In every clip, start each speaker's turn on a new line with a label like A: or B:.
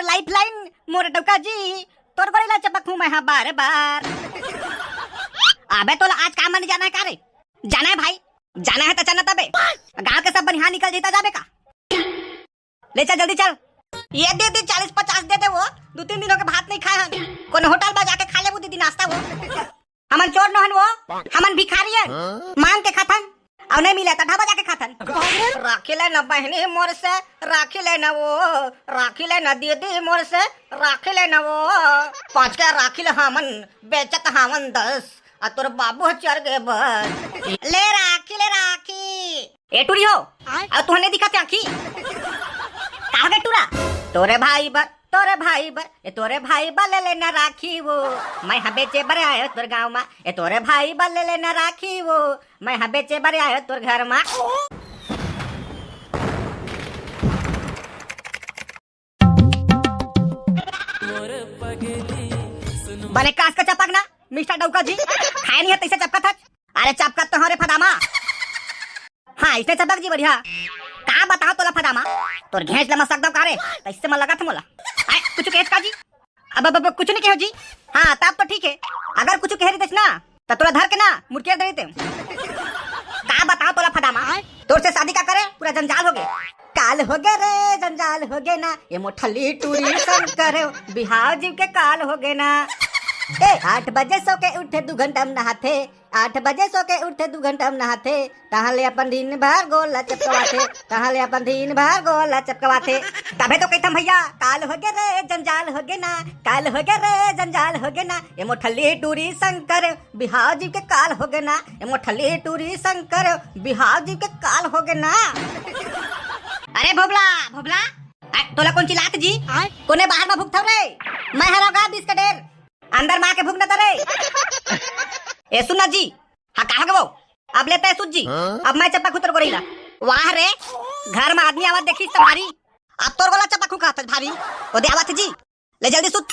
A: More life line मोर डौका जी तोर gorilla चपकू मैं हाँ बार बार। अबे तो आज काम नहीं जाना है का रे? जाना है भाई, जाना है तो चलना तबे। गांव के सब बनिहा निकल जेता जाबे का। ले चल जल्दी चल। ये दे दे 40-50 दे दे वो 2-3 दिनों के भात नहीं खाए हन। कोन होटल में जाके खा ले दीदी नाश्ता वो। हमन चोर न हन वो, हमन भिखारी है मांग के खाथन और नहीं मिला तो ढाबा जाके खाथन। राखी ले न बहनी मोर से, राखी ले न वो, राखी ले न दीदी मोर से, राखी ले न वो। 5 के राखी ले हमन बेचत हमन 10 आ तोर बाबू चढ़ गए बस। ले राखी ए टूरी हो और तू नहीं दिखाते आंखी कहाँ गए टूरा? तोरे भाई बर ए तोरे भाई बर ले लेना राखी वो, मैं हाँ बेचे बरे आयो तोर गाँव में। ए तोरे भाई बर ले लेना राखी वो, मैं हाँ बेचे बरे आयो तोर घर में। बने कास का चपक ना मिस्टर डौका जी, खाए नहीं है तैसे चपका था। अरे चपका तो हमारे फदामा। हाँ इसने चपक जी बढ़िया। कहाँ बताओ तोला फदामा तोर घेंच लमा सकदा कारे तैसे मन लगा था मोला। कुछ कहे का जी? अब कुछ नहीं कहो जी। हाँ तब तो ठीक है, अगर कुछ कह रही थी ना तो तोला धर के ना मुड़के दे देते। कहाँ बताओ तोला फदामा तोर से शादी का करे पूरा जंजाल हो गए। काल हो गए रे जंजाल हो गए ना, ये मोठली टूरी शंकर बिहार जीव के काल हो गए ना। 8 बजे सो के उठे 2 घंटा में नहाते, 8 बजे सो के उठे 2 घंटा में नहाते, तहाले अपन दिन भर गोला चपकवाते, तहाले अपन दिन भर गोला चपकवाते। तबे तो कहता भैया काल हो गए रे जंजाल हो गए ना, काल हो गए रे जंजाल हो गए ना, ये मोठली टूरी शंकर बिहार जीव के काल हो गए ना, ये मोठली टूरी शंकर बिहार जीव के काल हो गए ना। अरे भोबला तोला कौन चिल्लात जी? कोने बाहर में भूखता रे? मैं हरागा बिस्कटेर अंदर माँ के भूख न करे। ए सुना जी, हाँ कहा गए वो अब लेता है सूजी। अब मैं चप्पा खुतर गोरीला वाह रे घर में आदमी आवाज देखी तुम्हारी, अब तोर गोला चप्पा खुखा भारी वो दे आवाज जी। ले जल्दी सुत।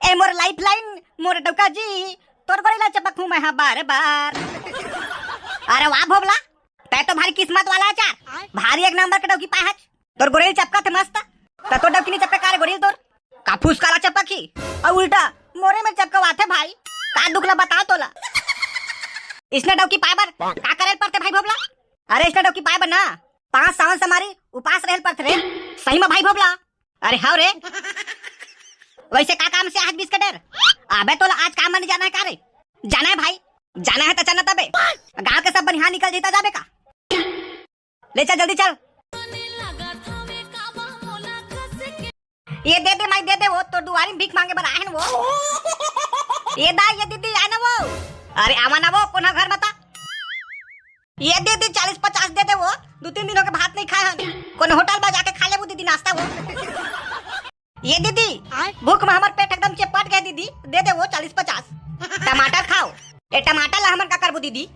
A: ए मोर लाइफ लाइन मोर डौका जी तोर गोरीला चप्पा खू मैं हाँ बार बार। अरे वाह भोबला तै तो भारी किस्मत वाला चार, भारी एक नंबर के डौकी पाहच। तोर गोरेल चपका थे मस्त तो तोर डौकी नहीं चपका कारे गोरेल तोर का फूस काला चपका की और उल्टा मोरे में चपकवाते भाई। का दुखला बताओ तोला इसने डौकी पाइबर का करे पड़ते भाई भोबला? अरे इसने डौकी पाइबर ना 5 सावन से हमारी उपास रहल पड़ते रे सही में भाई भोबला। अरे हाँ रे वैसे का काम से आज बिस्कटेर? अबे तोला आज काम में नहीं जाना है का रे? जाना है भाई, जाना है तो चलना तबे। गाँव के सब बनिहा निकल जेता जाबे का। ले चल जल्दी चल। ये दे दे मैं दे दे वो तो दुआरी भीख मांगे बर आए वो। ये दा ये दीदी आए ना वो। अरे आवा ना वो कोना घर बता। ये दे दे 40-50 दे दे वो 2-3 दिनों के भात नहीं खाए हन। कोन होटल में जाके खा ले वो दीदी नाश्ता वो। ये दीदी भूख में हमार पेट एकदम चपट गए दीदी, दे दे वो 40-50। टमाटर खाओ ए टमाटर ला हमन का करबो दीदी,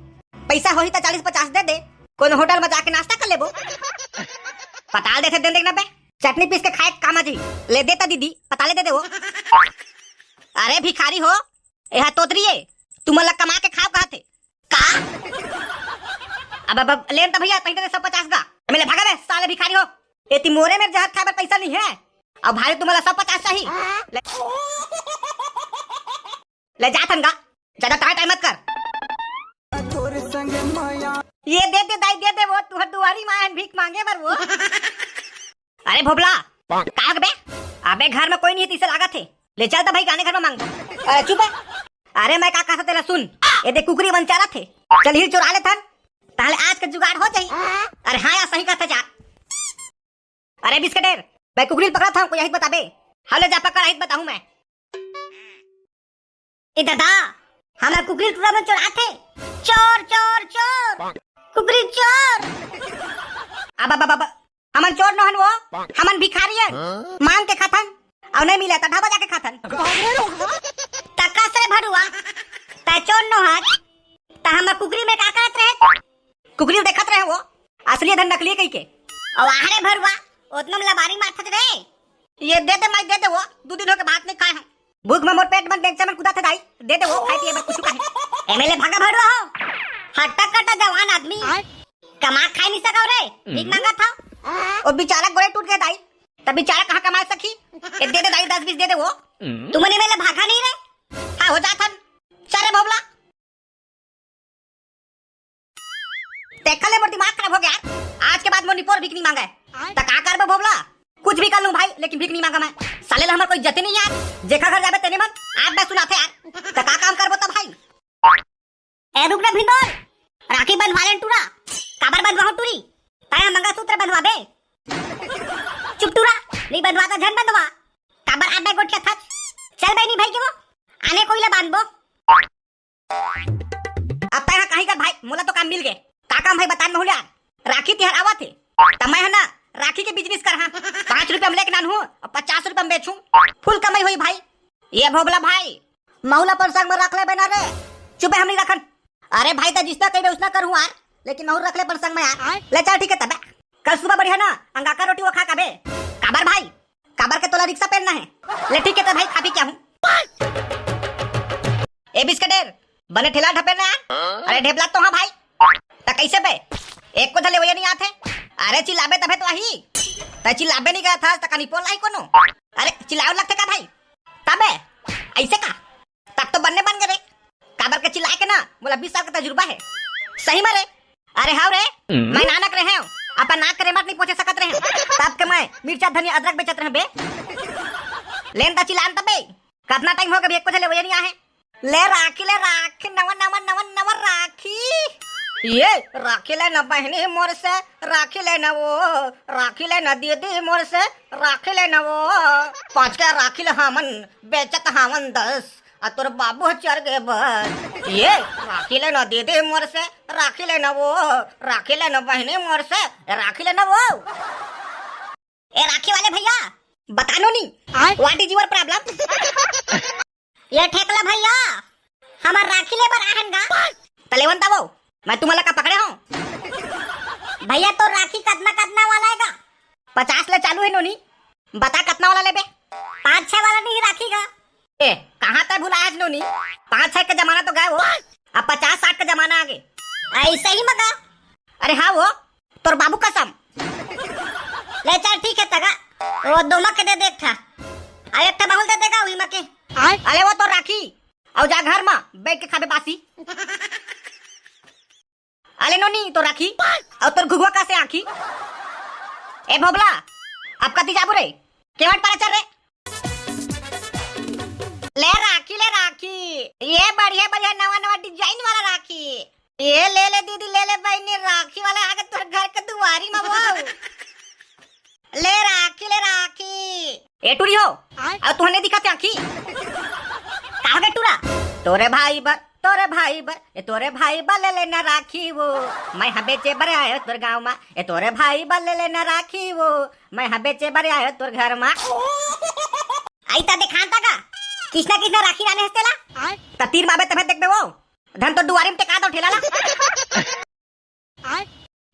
A: पैसा होही तो 40-50 दे दे, कोन होटल में जाके नाश्ता कर लेबो। पताल देखे दे देखना बे चटनी पीस के खाए कामा जी। ले देता दीदी पताले दे दे वो। अरे भिखारी हो यहाँ तोतरिए तुम अलग कमा के खाओ कहा थे का? अब ले तो भैया पैसे 150 का मेरे भागा बे साले भिखारी हो। ये तिमोरे में जहर खाए पैसा नहीं है अब भाई तुम्हारा 150 चाहिए। ले जा थनगा ज्यादा टाइम मत कर। ये दे दे दाई दे दे वो तुहर दुआरी मां भीख मांगे बर वो। अरे भोबला काग बे अबे घर में कोई नहीं है तीसरे लागा थे ले चल तो भाई गाने घर में मांग दो। अरे चुप है। अरे मैं का कहा तेरा सुन ये देख कुकरी बंचारा थे चल ही चुरा ले थन ताले आज का जुगाड़ हो जाई। अरे हाँ यार सही कहता जा। अरे बिस्कटेर मैं कुकरी पकड़ा था कोई यही बता बे। हले जा पकड़ आई बताऊं मैं। ए दादा हमारा कुकरी टूरा में चोरा थे चोर चोर चोर कुकरी चोर। अब हमन चोर न हन वो, हमन भिखारी है मांग के खाथन और नहीं मिला तो ढाबा जाके खाथन। टका से भरुआ ता चोर न हाथ ता हम कुकरी में का करत रहे? कुकरी देखत रहे वो असली धन नकली कई के। और आरे भरुआ उतना में लबारी मारत रे। ये दे दे मैं दे दे वो 2 दिनों के भात नहीं खाए हैं भूख में मोर पेट में बेंच में कुदा थे दाई दे दे वो खाई पिए बस कुछ काहे। एमएलए भागा भरुआ हो हट्टा कट्टा जवान आदमी कमा खाई नहीं सका रे भीख मांगा था और बेचारा गोड़े टूट गए दाई तब बेचारा कहाँ कमा सके। दे दे दाई 10-20 दे दे वो तुमने मेले भागा नहीं रे हाँ हो जाथन चले भोबला तेकले मोर दिमाग खराब हो गया आज के बाद मोनी पोर भीख नहीं मांगा है त का करबो भोबला कुछ भी कर लूं भाई लेकिन भीख नहीं मांगा मैं साले ला हमर कोई इज्जत नहीं यार जेखा घर जाबे तेने मन आप मैं सुनाते यार त का काम करबो त भाई ए रुक रे भिंडोर राखी बंधवा ले टूरा काबर बंधवाओ टूरी ताया मंगलसूत्र बंधवा दे चुप टूरा नहीं बंधवा तो झन बंधवा काबर आबे गोट के थच चल बहनी भाई के वो आने कोई ले बांधबो अब ताया कहीं कर भाई मोला तो काम मिल गए का काम भाई बतान में हुलिया राखी तिहार आवा थे त मैं है ना राखी के बिजनेस कर हाँ 5 रुपए में लेके नान हूँ और 50 रुपए में बेचूं फुल कमाई हुई भाई ये भोबला भाई मौला पर संग में रख ले बना रे चुप है हम नहीं रखन अरे भाई तो जिसना कही उसना करूँ यार लेकिन महूर रख ले पर संग में यार ले चल ठीक है तब कल सुबह बढ़िया ना अंगाका रोटी वो खा काबे काबर भाई काबर के तोला रिक्शा पहनना है ले ठीक है तो भाई खा पी क्या हूँ ए बिस्कटेर बने ठेला ढपेना अरे ढेपला तो हाँ भाई त कैसे बे एक को धले वही नहीं आते अरे चिल्लाबे तबे तो आही त चिल्लाबे नहीं गया था त कनी पोल लाई कोनो अरे चिल्लाओ लगते का भाई तबे ऐसे का तब तो बनने बन गए काबर के चिल्ला के ना बोला 20 साल का तजुर्बा है सही में रे अरे हां रे मैं नानक रहे हूं अपन नाक करे मत नहीं पहुंचे सकत रहे तब के मैं मिर्चा धनिया अदरक बेचत रहे बे लेन ता चिल्लान तबे कितना टाइम हो गया एक को धले वही नहीं आए ले राखी नवा राखी ये राखी ले न बहनी मोर से राखी ले न वो राखी ले न दीदी मोर से राखी ले न वो 5 के राखी ले हमन बेचत हमन 10 तोर बाबू चढ़ गए बस ये राखी ले न दीदी मोर से राखी ले न वो राखी ले न बहनी मोर से राखी ले न वो ए राखी वाले भैया बतानो नहीं व्हाट इज योर प्रॉब्लम ये ठेकला भैया हमार राखी ले बर आहनगा तलेवन तबो मैं तुम्हारा का पकड़े हूँ भैया तो राखी कतना वाला है का 50 ले चालू है नोनी बता कितना वाला ले बे 5-6 वाला नहीं राखी का ए कहाँ तक भुलाया नोनी 5-6 का जमाना तो गए वो अब 50-60 का जमाना आ गए ऐसे ही मगा अरे हाँ वो तोर बाबू कसम ले चल ठीक है तगा वो 2 मक्के दे देख था अरे एक बहुल दे देगा वही मक्के अरे वो तो राखी और जा घर में बैठ के खाबे बासी अले नोनी तो राखी और तोर घुघुआ का से आखी ए भोबला अब कती जाबू रे केवट पारा चल रे ले राखी ये बढ़िया नवा डिजाइन वाला राखी ये ले दीदी ले बहनी राखी वाला आगे तोर घर के दुआरी में वो ले राखी ए टूरी हो और तुहने दिखा आखी कहाँ गए टूरा तोरे भाई बर ए तोरे भाई बल ले लेना राखी वो मैं हाँ बेचे बरे आयो तोर गाँव में ए तोरे भाई बल ले लेना राखी वो मैं हाँ बेचे बरे आयो तोर घर में आई ता दिखाता का किसना राखी लाने हस्तेला ता तीर माबे तबे देखबे वो धन तो दुआरी में टेका दो ठेला ला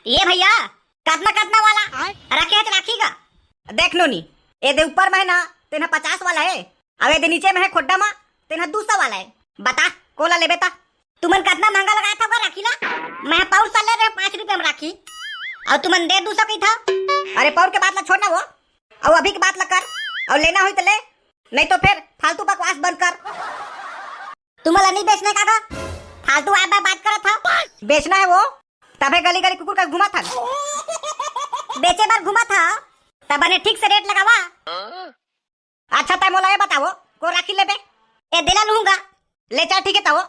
A: ये भैया कितना वाला राखी का देख लो नी ए दे ऊपर में है ना तेना 50 वाला है अब ए दे नीचे में है खोड्डा में तेना 200 वाला है बता कोला ले बेटा तुमन कितना महंगा लगाया था राखी ला मैं पाउर साल ले रहे 5 रुपए में राखी और तुमन 150 की था अरे पाउर के बात ला छोड़ना वो और अभी की बात ला कर और लेना हो तो ले नहीं तो फिर फालतू बकवास बंद कर तुम्हारा नहीं बेचने का फालतू आप बात करा था बेचना है वो तबे गली कुकुर का घुमा था बेचे बार घुमा था तब ने ठीक से रेट लगावा अच्छा तय मोला ये बताओ को राखी ले बे ए दिला लूंगा ले चल ठीक है ताओ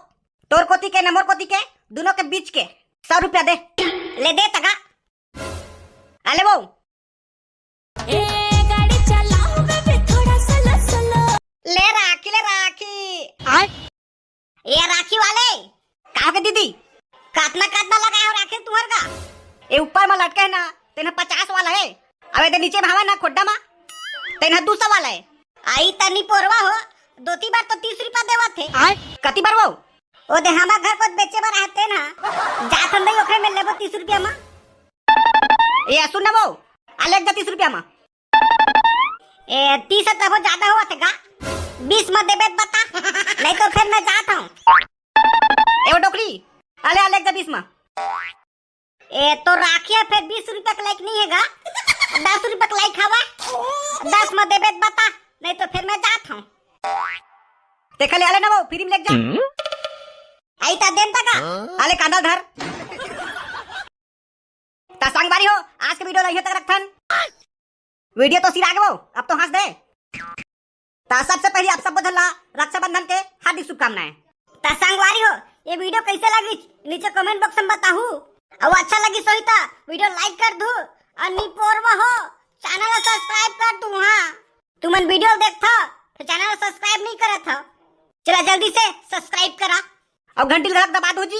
A: तोर कोती के नंबर कोती के दोनों के बीच के 100 रुपया दे ले दे तगा अले वो
B: ए गाड़ी चलाओ बे थोड़ा स्लो
A: ले राखी ये राखी वाले कहा के दीदी कितना लगाया हो राखी तुम्हार का ए ऊपर में लटके है ना तेना 50 वाला है अब दे नीचे भावा ना खोड्डा में तेना 200 वाला है आई तनी पोरवा हो 2-3 बार तो 30 रुपया देवा थे कती बार वो ओ दे हमार घर को बेचे बार आते ना जात हम नहीं ओकरे में लेबो 30 रुपया में ये सुन ना वो अलग जा 30 रुपया में ए 30 तो हो ज्यादा हुआ थे का 20 में देबे बता नहीं तो फिर मैं जाता हूं ए वो डोकरी अले अलग जा 20 में ए तो राखिया फिर 20 रुपया का लाइक नहीं हैगा 10 रुपया का लाइक हवा 10 में देबे बता नहीं तो फिर मैं जात हूँ। देखा ले आले ना वो फ्री में लेके जा। आई ता देन तक आले कांदा धर। ता संगवारी हो आज के वीडियो लइहे तक रखथन। वीडियो तो सिरा गयो अब तो हंस दे। ता सबसे पहले आप सब बधला रक्षाबंधन के हार्दिक शुभकामनाएं। ता संगवारी हो ये वीडियो कैसे लगी नीचे कमेंट बॉक्स में बताहू। और अच्छा लगी सही ता वीडियो लाइक कर दू और निपोरवा हो चैनल सब्सक्राइब कर दू। हाँ तुमन वीडियो देखता तो चैनल सब्सक्राइब नहीं करत हो, चला जल्दी से सब्सक्राइब करा और घंटी लगा दबा दो जी।